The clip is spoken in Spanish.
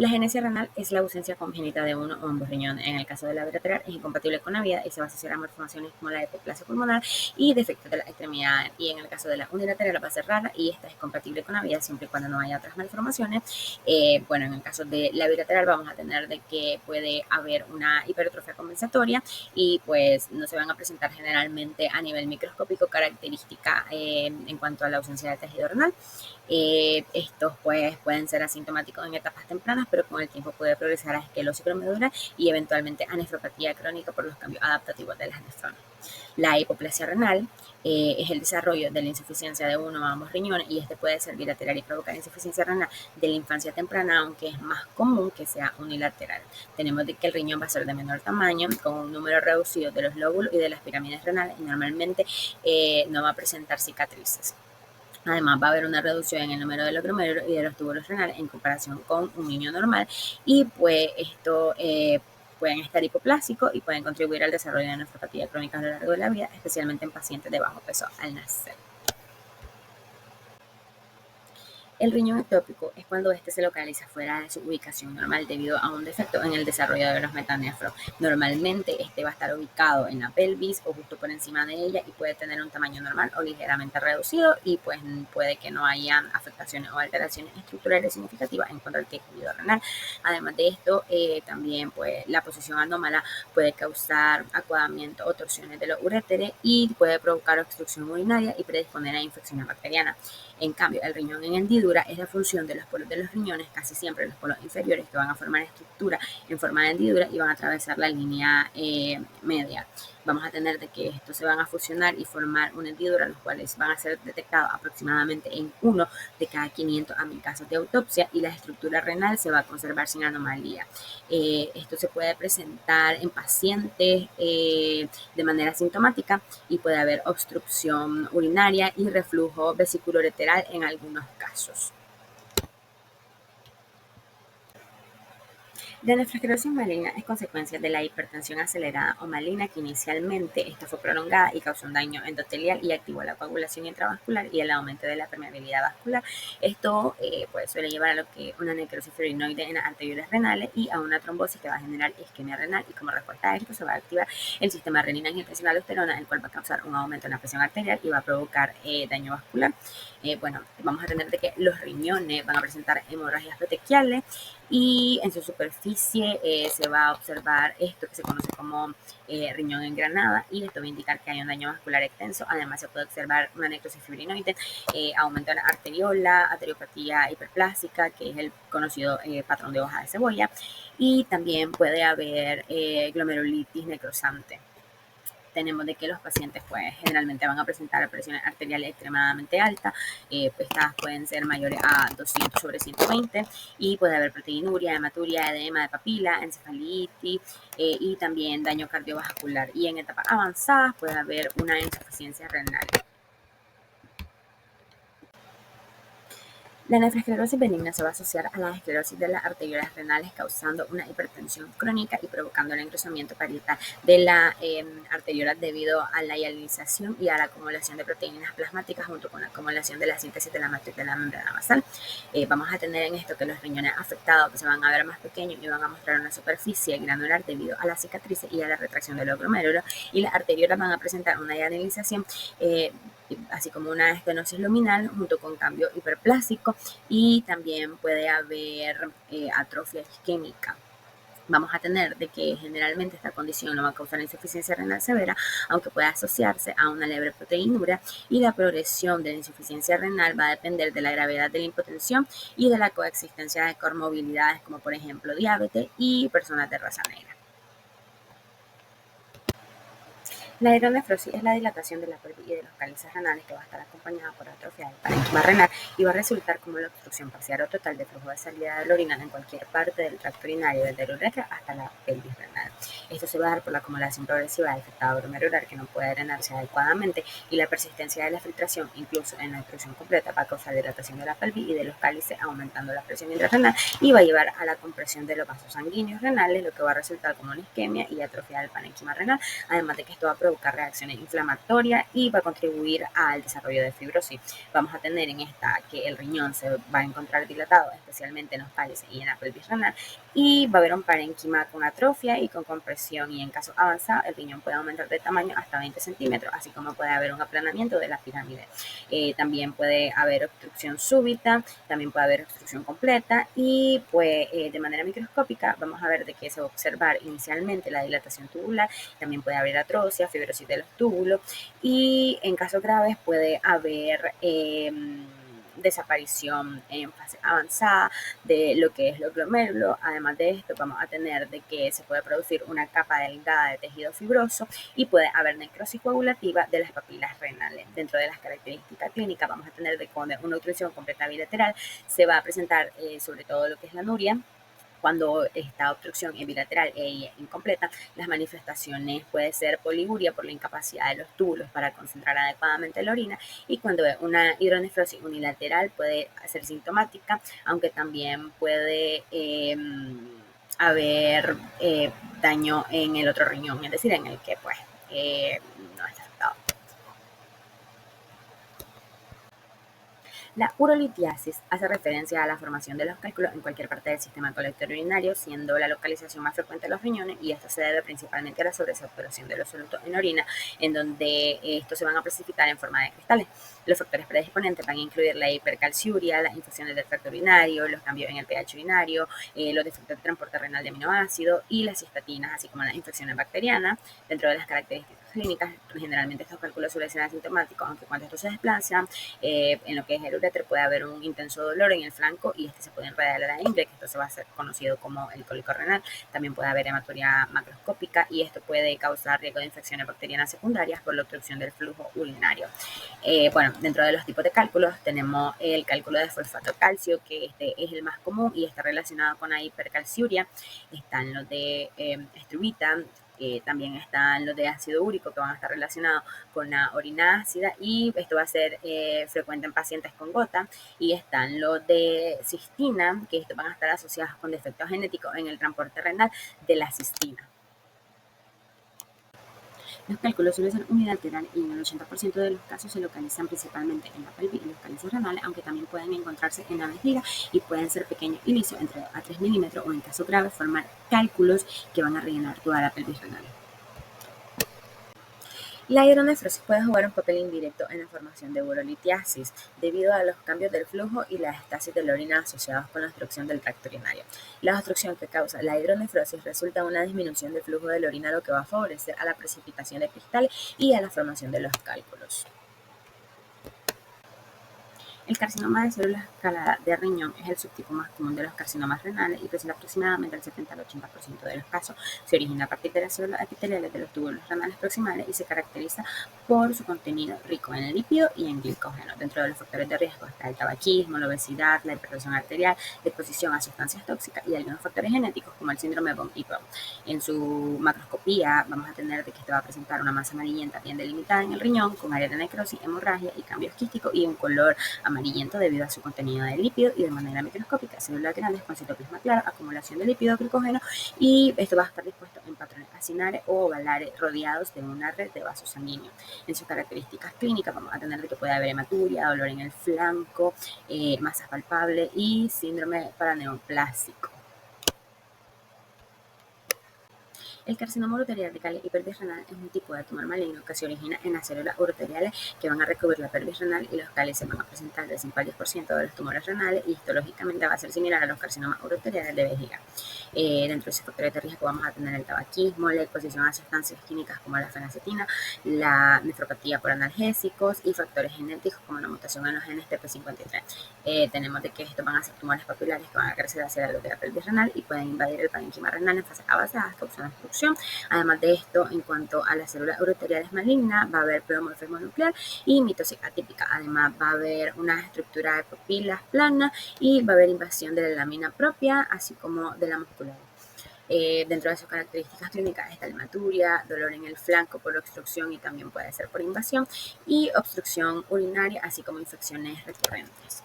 La agenesia renal es la ausencia congénita de uno o ambos riñones. En el caso de la bilateral es incompatible con la vida y se va a asociar a malformaciones como la hipoplasia pulmonar y defectos de la extremidad. Y en el caso de la unilateral va a ser rara y esta es compatible con la vida siempre y cuando no haya otras malformaciones. Bueno, en el caso de la bilateral vamos a tener de que puede haber una hipertrofia compensatoria y pues no se van a presentar generalmente a nivel microscópico característica en cuanto a la ausencia de tejido renal. Estos pues pueden ser asintomáticos en etapas tempranas, pero con el tiempo puede progresar a esclerosis glomerular y eventualmente a nefropatía crónica por los cambios adaptativos de las nefronas. La hipoplasia renal es el desarrollo de la insuficiencia de uno o ambos riñones y este puede ser bilateral y provocar insuficiencia renal de la infancia temprana, aunque es más común que sea unilateral. Tenemos de que el riñón va a ser de menor tamaño, con un número reducido de los lóbulos y de las pirámides renales y normalmente no va a presentar cicatrices. Además, va a haber una reducción en el número de los glomérulos y de los túbulos renales en comparación con un niño normal y pues esto pueden estar hipoplásicos y pueden contribuir al desarrollo de nefropatía crónica a lo largo de la vida, especialmente en pacientes de bajo peso al nacer. El riñón ectópico es cuando este se localiza fuera de su ubicación normal debido a un defecto en el desarrollo de los metanefros. Normalmente este va a estar ubicado en la pelvis o justo por encima de ella y puede tener un tamaño normal o ligeramente reducido y pues puede que no haya afectaciones o alteraciones estructurales significativas en cuanto al tejido renal. Además de esto, también pues la posición anómala puede causar acuadamiento o torsiones de los uréteres y puede provocar obstrucción urinaria y predisponer a infecciones bacterianas. En cambio, el riñón en hendidura es la función de los polos de los riñones, casi siempre los polos inferiores, que van a formar estructura en forma de hendidura y van a atravesar la línea media. Vamos a tener de que estos se van a fusionar y formar una hendidura, los cuales van a ser detectados aproximadamente en 1 de cada 500 a 1000 casos de autopsia y la estructura renal se va a conservar sin anomalía. Esto se puede presentar en pacientes de manera sintomática y puede haber obstrucción urinaria y reflujo vesiculoreteral en algunos casos. La nefroesclerosis maligna es consecuencia de la hipertensión acelerada o maligna que inicialmente esta fue prolongada y causó un daño endotelial y activó la coagulación intravascular y el aumento de la permeabilidad vascular. Esto pues suele llevar a lo que una necrosis fibrinoide en las arteriolas renales y a una trombosis que va a generar isquemia renal y como respuesta a esto se va a activar el sistema renina-angiotensina-aldosterona, el cual va a causar un aumento en la presión arterial y va a provocar daño vascular. Bueno, vamos a tener de que los riñones van a presentar hemorragias petequiales y en su superficie se va a observar esto que se conoce como riñón engranada y esto va a indicar que hay un daño vascular extenso. Además se puede observar una necrosis fibrinoide, aumento de la arteriola, arteriopatía hiperplásica, que es el conocido patrón de hoja de cebolla, y también puede haber glomerulitis necrosante. Tenemos de que los pacientes pues generalmente van a presentar presiones arteriales extremadamente altas, estas pueden ser mayores a 200/120 y puede haber proteinuria, hematuria, edema de papila, encefalitis y también daño cardiovascular y en etapas avanzadas puede haber una insuficiencia renal. La nefroesclerosis benigna se va a asociar a la esclerosis de las arteriolas renales causando una hipertensión crónica y provocando el engrosamiento parietal de la arteriola debido a la hialinización y a la acumulación de proteínas plasmáticas junto con la acumulación de la síntesis de la matriz de la membrana basal. Vamos a tener en esto que los riñones afectados se van a ver más pequeños y van a mostrar una superficie granular debido a las cicatrices y a la retracción de los glomérulos y las arteriolas van a presentar una hialinización así como una estenosis luminal junto con cambio hiperplásico y también puede haber atrofia isquémica. Vamos a tener de que generalmente esta condición no va a causar insuficiencia renal severa, aunque pueda asociarse a una leve proteinura y la progresión de la insuficiencia renal va a depender de la gravedad de la hipotensión y de la coexistencia de comorbilidades como por ejemplo diabetes y personas de raza negra. La hidronefrosis es la dilatación de la pelvis y de los cálices renales que va a estar acompañada por atrofia del parénquima renal y va a resultar como la obstrucción parcial o total de flujo de salida de la orina en cualquier parte del tracto urinario, desde la uretra hasta la pelvis renal. Esto se va a dar por la acumulación progresiva del afectado glomerular que no puede drenarse adecuadamente y la persistencia de la filtración, incluso en la obstrucción completa, va a causar dilatación de la pelvis y de los cálices, aumentando la presión intrarrenal y va a llevar a la compresión de los vasos sanguíneos renales, lo que va a resultar como una isquemia y atrofia del parénquima renal, además de que esto va a provocar reacciones inflamatorias y va a contribuir al desarrollo de fibrosis. Vamos a tener en esta que el riñón se va a encontrar dilatado, especialmente en los cálices y en la pelvis renal, y va a haber un parénquima con atrofia y con compresión, y en caso avanzado el riñón puede aumentar de tamaño hasta 20 centímetros, así como puede haber un aplanamiento de la pirámide. También puede haber obstrucción súbita, también puede haber obstrucción completa, y pues de manera microscópica vamos a ver de que se va a observar inicialmente la dilatación tubular, también puede haber atrofia, fibrosis de los túbulos, y en casos graves puede haber desaparición en fase avanzada de lo que es los glomérulos. Además de esto, vamos a tener de que se puede producir una capa delgada de tejido fibroso y puede haber necrosis coagulativa de las papilas renales. Dentro de las características clínicas vamos a tener de que una obstrucción completa bilateral se va a presentar sobre todo lo que es la anuria. Cuando esta obstrucción es bilateral e incompleta, las manifestaciones pueden ser poliguria por la incapacidad de los túbulos para concentrar adecuadamente la orina, y cuando es una hidronefrosis unilateral puede ser sintomática, aunque también puede haber daño en el otro riñón, es decir, en el que pues no está afectado. La urolitiasis hace referencia a la formación de los cálculos en cualquier parte del sistema colector urinario, siendo la localización más frecuente los riñones, y esto se debe principalmente a la sobresaturación de los solutos en orina, en donde estos se van a precipitar en forma de cristales. Los factores predisponentes van a incluir la hipercalciuria, las infecciones del tracto urinario, los cambios en el pH urinario, los defectos de transporte renal de aminoácidos y las cistatinas, así como las infecciones bacterianas. Dentro de las características clínicas, generalmente estos cálculos suelen ser asintomáticos, aunque cuando estos se desplazan en lo que es el uréter puede haber un intenso dolor en el flanco y se puede enredar a la ingle, que esto se va a ser conocido como el cólico renal. También puede haber hematuria macroscópica, y esto puede causar riesgo de infecciones bacterianas secundarias por la obstrucción del flujo urinario. Bueno, dentro de los tipos de cálculos tenemos el cálculo de fosfato calcio, que este es el más común y está relacionado con la hipercalciuria. Están los de estrubita, también están los de ácido úrico, que van a estar relacionados con la orina ácida, y esto va a ser frecuente en pacientes con gota. Y están los de cistina, que estos van a estar asociados con defectos genéticos en el transporte renal de la cistina. Los cálculos suelen ser unilaterales y en el 80% de los casos se localizan principalmente en la pelvis y los cálices renales, aunque también pueden encontrarse en la vejiga y pueden ser pequeños y lisos, entre 2 a 3 milímetros, o en caso grave formar cálculos que van a rellenar toda la pelvis renal. La hidronefrosis puede jugar un papel indirecto en la formación de urolitiasis debido a los cambios del flujo y la estasis de la orina asociados con la obstrucción del tracto urinario. La obstrucción que causa la hidronefrosis resulta en una disminución del flujo de la orina, lo que va a favorecer a la precipitación de cristales y a la formación de los cálculos. El carcinoma de células escaladas de riñón es el subtipo más común de los carcinomas renales y presenta aproximadamente el 70 al 80% de los casos. Se origina a partir de las células epiteliales de los túbulos renales proximales y se caracteriza por su contenido rico en lípido y en glicógeno. Dentro de los factores de riesgo está el tabaquismo, la obesidad, la hipertensión arterial, la exposición a sustancias tóxicas y algunos factores genéticos como el síndrome von Hippel. En su macroscopía vamos a tener de que esto va a presentar una masa amarillenta bien delimitada en el riñón, con área de necrosis, hemorragia y cambios quísticos, y un color amarillento debido a su contenido de lípido, y de manera microscópica células grandes con citoplasma claro, acumulación de lípido, glucógeno, y esto va a estar dispuesto en patrones acinares o ovalares rodeados de una red de vasos sanguíneos. En sus características clínicas vamos a tener de que puede haber hematuria, dolor en el flanco, masas palpables y síndrome paraneoplásico. El carcinoma uroterial de cáliz y pelvis renal es un tipo de tumor maligno que se origina en las células uroteriales que van a recubrir la pelvis renal, y los cálices van a presentar del 5 al 10% de los tumores renales, y histológicamente va a ser similar a los carcinomas uroteriales de vejiga. Dentro de esos factores de riesgo vamos a tener el tabaquismo, la exposición a sustancias químicas como la fenacetina, la nefropatía por analgésicos y factores genéticos como la mutación en los genes TP53. Tenemos de que estos van a ser tumores papilares que van a crecer hacia la de la pelvis renal y pueden invadir el parénquima renal en fases avanzadas, causando obstrucción. Además de esto, en cuanto a las células uroteriales malignas, va a haber pleomorfismo nuclear y mitosis atípica. Además, va a haber una estructura de pupilas plana y va a haber invasión de la lámina propia, así como de la muscular. Dentro de sus características clínicas está la hematuria, dolor en el flanco por obstrucción y también puede ser por invasión, y obstrucción urinaria, así como infecciones recurrentes.